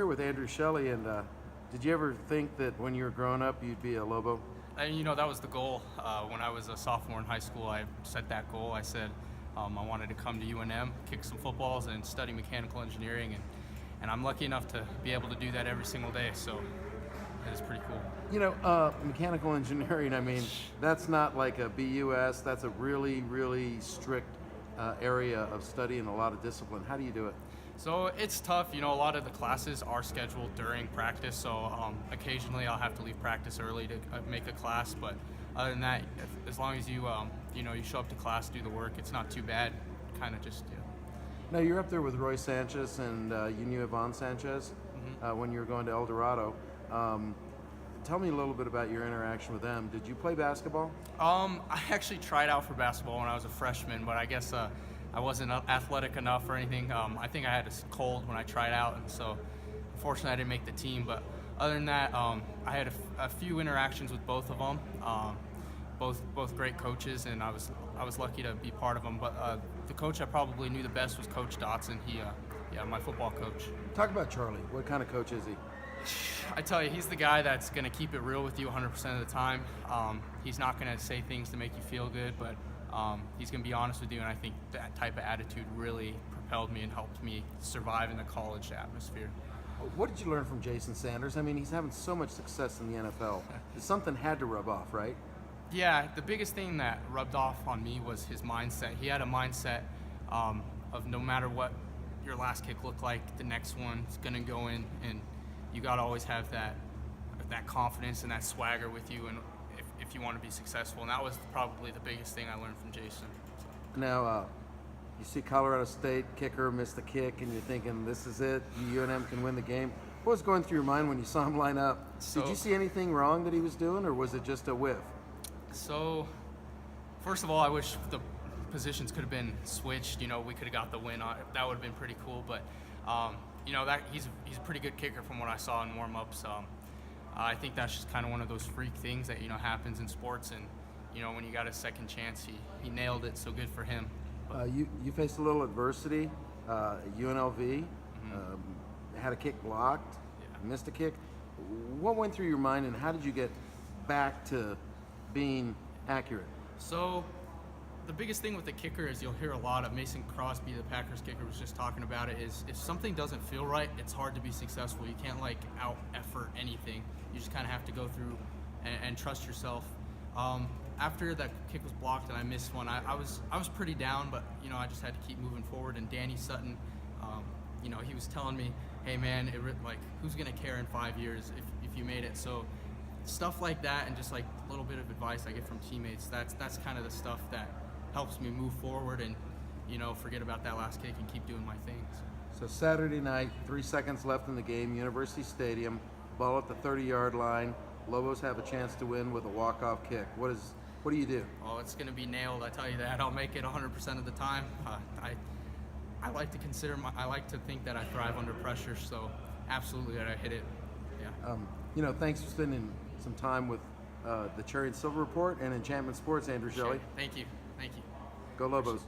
Here with Andrew Shelley, and did you ever think that when you were growing up you'd be a Lobo? And that was the goal. When I was a sophomore in high school, I set that goal. I said I wanted to come to UNM, kick some footballs, and study mechanical engineering. And I'm lucky enough to be able to do that every single day. So it's pretty cool. Mechanical engineering, I mean, that's not like a BUS, that's a really, really strict area of study and a lot of discipline. How do you do it? So it's tough. A lot of the classes are scheduled during practice. So occasionally I'll have to leave practice early to make a class. But other than that, as long as you show up to class, do the work, it's not too bad. Kind of just. Now, you're up there with Roy Sanchez, and you knew Yvonne Sanchez when you were going to El Dorado. Tell me a little bit about your interaction with them. Did you play basketball? I actually tried out for basketball when I was a freshman, but I guess I wasn't athletic enough or anything. I think I had a cold when I tried out, and so unfortunately I didn't make the team. But other than that, I had a few interactions with both of them. Both great coaches, and I was lucky to be part of them. But the coach I probably knew the best was Coach Dotson. My football coach. Talk about Charlie. What kind of coach is he? I tell you, he's the guy that's going to keep it real with you 100% of the time. He's not going to say things to make you feel good, but he's going to be honest with you, and I think that type of attitude really propelled me and helped me survive in the college atmosphere. What did you learn from Jason Sanders? I mean, he's having so much success in the NFL. Something had to rub off, right? Yeah, the biggest thing that rubbed off on me was his mindset. He had a mindset of no matter what your last kick looked like, the next one's going to go in, and you got to always have that confidence and that swagger with you, and if you want to be successful. And that was probably the biggest thing I learned from Jason. Now, you see Colorado State kicker missed the kick, and you're thinking, this is it, UNM can win the game. What was going through your mind when you saw him line up? Did you see anything wrong that he was doing, or was it just a whiff? So, first of all, I wish the positions could have been switched. We could have got the win on it. That would have been pretty cool. But that he's a pretty good kicker from what I saw in warm-ups. I think that's just kind of one of those freak things that happens in sports. And when you got a second chance, he nailed it. So good for him. You faced a little adversity at UNLV. Had a kick blocked. Missed a kick. What went through your mind, and how did you get back to being accurate? So the biggest thing with the kicker is you'll hear a lot of Mason Crosby, the Packers kicker, was just talking about it, is if something doesn't feel right, it's hard to be successful. You can't out effort anything. You just kind of have to go through and trust yourself. After that kick was blocked and I missed one, I was pretty down, but I just had to keep moving forward. And Danny Sutton, he was telling me, hey man, who's gonna care in 5 years if you made it? So stuff like that, and just a little bit of advice I get from teammates, that's kind of the stuff that helps me move forward and forget about that last kick and keep doing my things. So Saturday night, 3 seconds left in the game, University Stadium, ball at the 30-yard line. Lobos have a chance to win with a walk-off kick. What do you do? Oh, it's going to be nailed, I tell you that. I'll make it 100% of the time. I like to I like to think that I thrive under pressure, so absolutely that I hit it. Yeah. Thanks for spending some time with the Cherry and Silver Report and Enchantment Sports, Andrew Shelley. Thank you. Go Lobos.